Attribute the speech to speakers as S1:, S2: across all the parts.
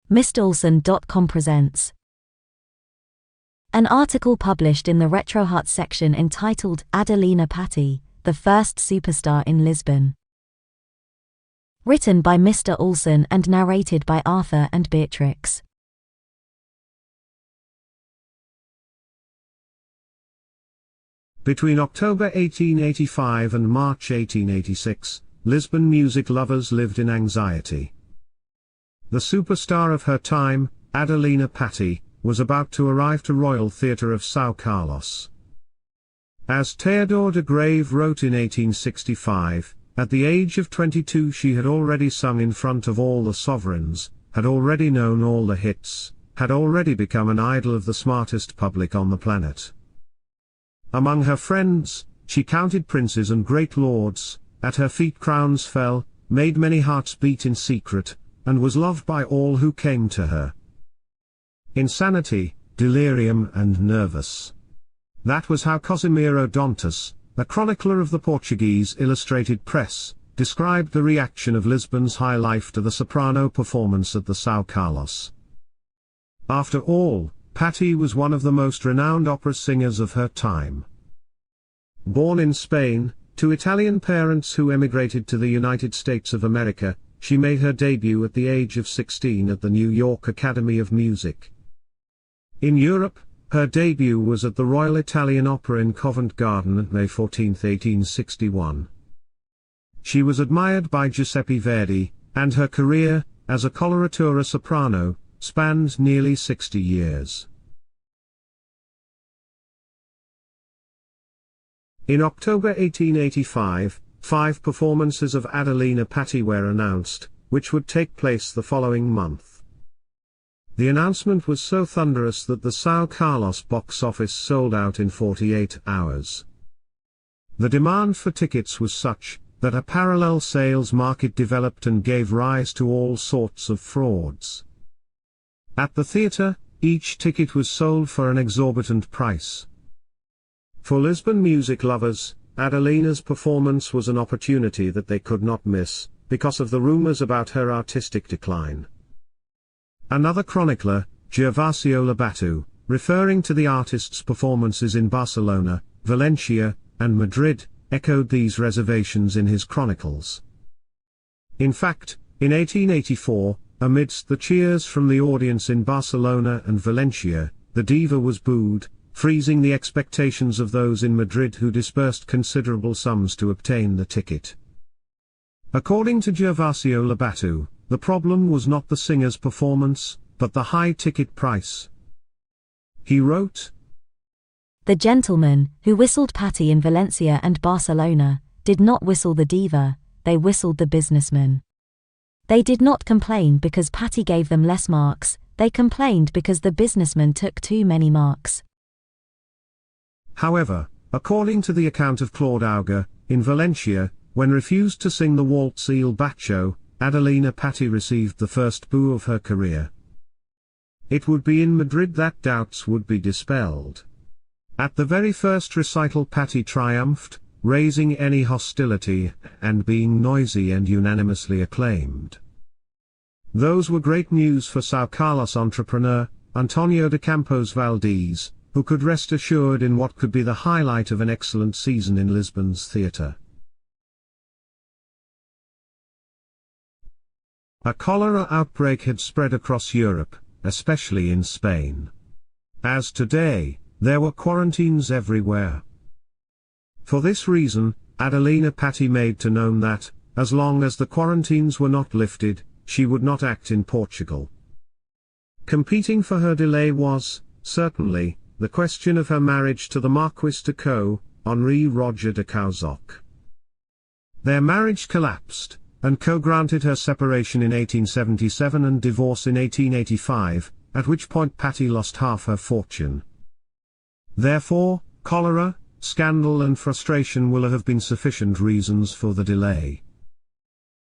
S1: MrOlson.com presents an article published in the RetroHut section entitled Adelina Patti, the First Superstar in Lisbon. Written by Mr. Olson and narrated by Arthur and Beatrix.
S2: Between October 1885 and March 1886, Lisbon music lovers lived in anxiety. The superstar of her time, Adelina Patti, was about to arrive to Royal Theatre of São Carlos. As Theodore de Grave wrote in 1865, at the age of 22 she had already sung in front of all the sovereigns, had already known all the hits, had already become an idol of the smartest public on the planet. Among her friends, she counted princes and great lords, at her feet crowns fell, made many hearts beat in secret, and was loved by all who came to her. Insanity, delirium and nervous. That was how Casimiro Dantas, a chronicler of the Portuguese Illustrated Press, described the reaction of Lisbon's high life to the soprano performance at the São Carlos. After all, Patti was one of the most renowned opera singers of her time. Born in Spain, to Italian parents who emigrated to the United States of America, she made her debut at the age of 16 at the New York Academy of Music. In Europe, her debut was at the Royal Italian Opera in Covent Garden on May 14, 1861. She was admired by Giuseppe Verdi, and her career, as a coloratura soprano, spanned nearly 60 years. In October 1885, 5 performances of Adelina Patti were announced, which would take place the following month. The announcement was so thunderous that the São Carlos box office sold out in 48 hours. The demand for tickets was such, that a parallel sales market developed and gave rise to all sorts of frauds. At the theatre, each ticket was sold for an exorbitant price. For Lisbon music lovers, Adelina's performance was an opportunity that they could not miss, because of the rumors about her artistic decline. Another chronicler, Gervasio Lobato, referring to the artist's performances in Barcelona, Valencia, and Madrid, echoed these reservations in his chronicles. In fact, in 1884, amidst the cheers from the audience in Barcelona and Valencia, the diva was booed, freezing the expectations of those in Madrid who disbursed considerable sums to obtain the ticket. According to Gervasio Lobato, the problem was not the singer's performance, but the high ticket price. He wrote,
S1: "The gentlemen, who whistled Patti in Valencia and Barcelona, did not whistle the diva, they whistled the businessman. They did not complain because Patti gave them less marks, they complained because the businessman took too many marks."
S2: However, according to the account of Claude Auger, in Valencia, when refused to sing the waltz Il Bacio, Adelina Patti received the first boo of her career. It would be in Madrid that doubts would be dispelled. At the very first recital Patti triumphed, raising any hostility, and being noisy and unanimously acclaimed. Those were great news for São Carlos entrepreneur, Antonio de Campos Valdez, who could rest assured in what could be the highlight of an excellent season in Lisbon's theatre. A cholera outbreak had spread across Europe, especially in Spain. As today, there were quarantines everywhere. For this reason, Adelina Patti made to known that, as long as the quarantines were not lifted, she would not act in Portugal. Competing for her delay was, certainly, the question of her marriage to the Marquis de Co, Henri Roger de Causoc. Their marriage collapsed, and Co granted her separation in 1877 and divorce in 1885, at which point Patti lost half her fortune. Therefore, cholera, scandal and frustration will have been sufficient reasons for the delay.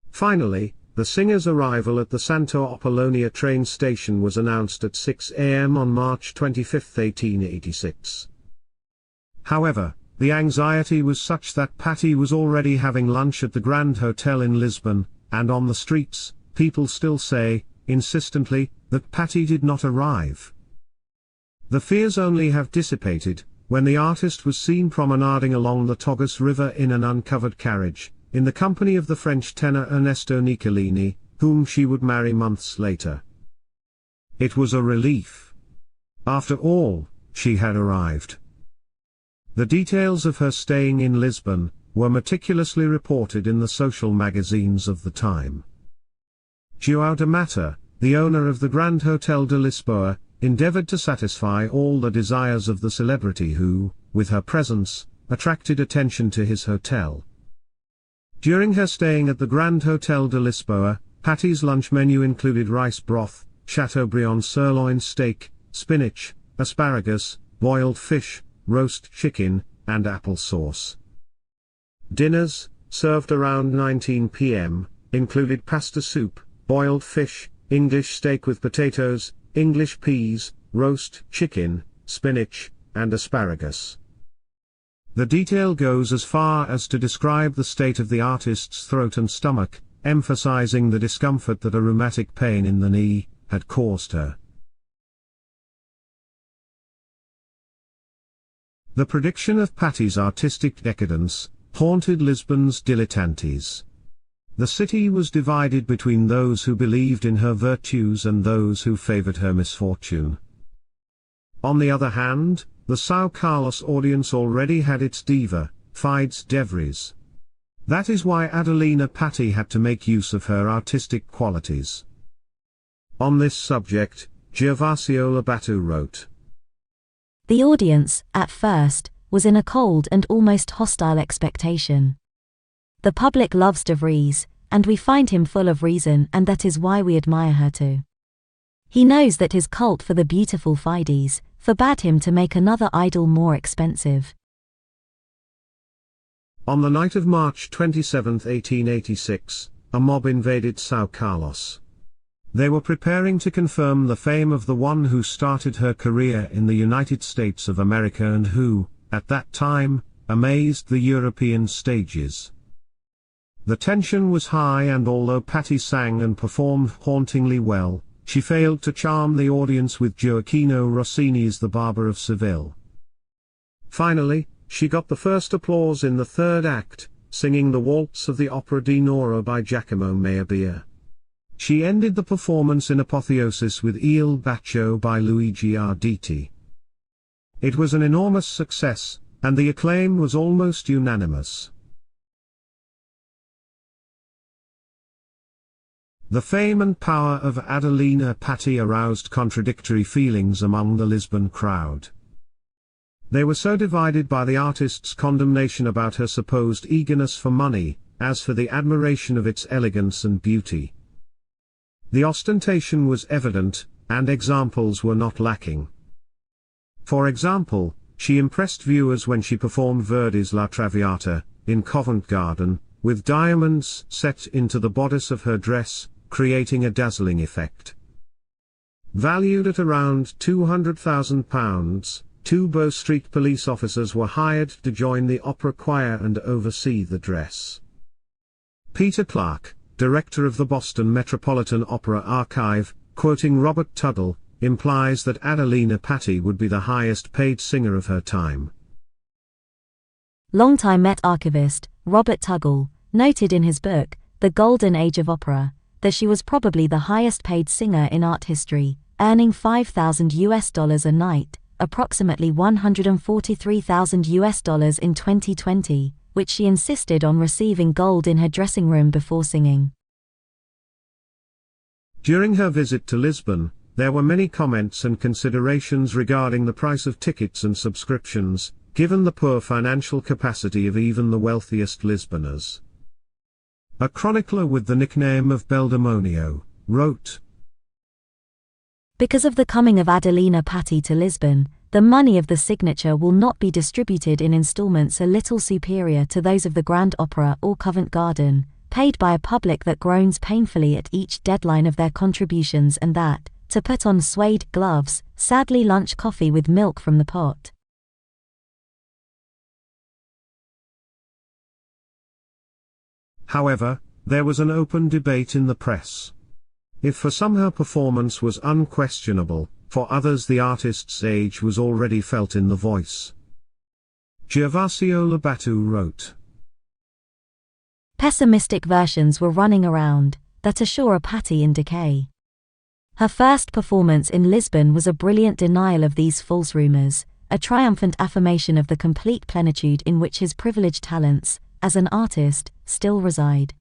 S2: Finally, the singer's arrival at the Santo Apollonia train station was announced at 6 a.m. on March 25, 1886. However, the anxiety was such that Patti was already having lunch at the Grand Hotel in Lisbon, and on the streets, people still say, insistently, that Patti did not arrive. The fears only have dissipated, when the artist was seen promenading along the Tagus River in an uncovered carriage, in the company of the French tenor Ernesto Niccolini, whom she would marry months later. It was a relief. After all, she had arrived. The details of her staying in Lisbon were meticulously reported in the social magazines of the time. João de Mata, the owner of the Grand Hotel de Lisboa, endeavored to satisfy all the desires of the celebrity who, with her presence, attracted attention to his hotel. During her staying at the Grand Hotel de Lisboa, Patti's lunch menu included rice broth, Chateaubriand sirloin steak, spinach, asparagus, boiled fish, roast chicken, and applesauce. Dinners, served around 19 p.m., included pasta soup, boiled fish, English steak with potatoes, English peas, roast chicken, spinach, and asparagus. The detail goes as far as to describe the state of the artist's throat and stomach, emphasizing the discomfort that a rheumatic pain in the knee had caused her. The prediction of Patti's artistic decadence haunted Lisbon's dilettantes. The city was divided between those who believed in her virtues and those who favored her misfortune. On the other hand, the São Carlos audience already had its diva, Fides de Vries. That is why Adelina Patti had to make use of her artistic qualities. On this subject, Gervasio Lobato wrote,
S1: "The audience, at first, was in a cold and almost hostile expectation. The public loves de Vries, and we find him full of reason, and that is why we admire her too. He knows that his cult for the beautiful Fides forbade him to make another idol more expensive."
S2: On the night of March 27, 1886, a mob invaded São Carlos. They were preparing to confirm the fame of the one who started her career in the United States of America and who, at that time, amazed the European stages. The tension was high, and although Patti sang and performed hauntingly well, she failed to charm the audience with Gioacchino Rossini's The Barber of Seville. Finally, she got the first applause in the third act, singing the waltz of the opera di Nora by Giacomo Meyerbeer. She ended the performance in apotheosis with Il Bacio by Luigi Arditi. It was an enormous success, and the acclaim was almost unanimous. The fame and power of Adelina Patti aroused contradictory feelings among the Lisbon crowd. They were so divided by the artist's condemnation about her supposed eagerness for money, as for the admiration of its elegance and beauty. The ostentation was evident, and examples were not lacking. For example, she impressed viewers when she performed Verdi's La Traviata, in Covent Garden, with diamonds set into the bodice of her dress, creating a dazzling effect. Valued at around £200,000, 2 Bow Street police officers were hired to join the opera choir and oversee the dress. Peter Clark, director of the Boston Metropolitan Opera Archive, quoting Robert Tuggle, implies that Adelina Patti would be the highest-paid singer of her time.
S1: Longtime Met archivist, Robert Tuggle, noted in his book, The Golden Age of Opera, that she was probably the highest-paid singer in art history, earning $5,000 a night, approximately $143,000 in 2020, which she insisted on receiving gold in her dressing room before singing.
S2: During her visit to Lisbon, there were many comments and considerations regarding the price of tickets and subscriptions, given the poor financial capacity of even the wealthiest Lisboners. A chronicler with the nickname of Beldemonio wrote,
S1: "Because of the coming of Adelina Patti to Lisbon, the money of the signature will not be distributed in installments a little superior to those of the Grand Opera or Covent Garden, paid by a public that groans painfully at each deadline of their contributions, and that, to put on suede gloves, sadly lunch coffee with milk from the pot."
S2: However, there was an open debate in the press. If for some her performance was unquestionable, for others the artist's age was already felt in the voice. Gervasio Lobato wrote,
S1: Pessimistic versions were running around that assure a Patti in decay. Her first performance in Lisbon was a brilliant denial of these false rumors, a triumphant affirmation of the complete plenitude in which his privileged talents, as an artist, still reside.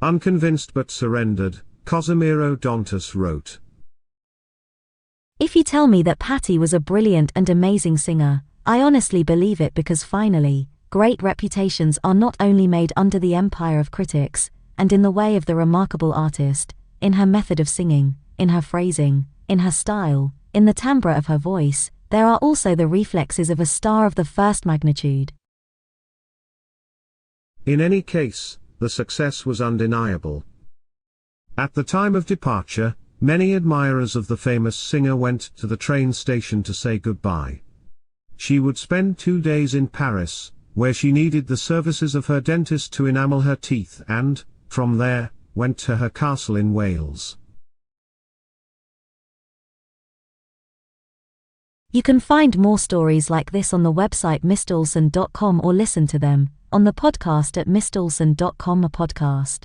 S2: Unconvinced but surrendered, Cossimiro Dantas wrote,
S1: If you tell me that Patti was a brilliant and amazing singer, I honestly believe it, because finally, great reputations are not only made under the empire of critics, and in the way of the remarkable artist, in her method of singing, in her phrasing, in her style, in the timbre of her voice, there are also the reflexes of a star of the first magnitude.
S2: In any case, the success was undeniable. At the time of departure, many admirers of the famous singer went to the train station to say goodbye. She would spend 2 days in Paris, where she needed the services of her dentist to enamel her teeth and, from there, went to her castle in Wales.
S1: You can find more stories like this on the website mrolson.com or listen to them on the podcast at mrolson.com, a podcast.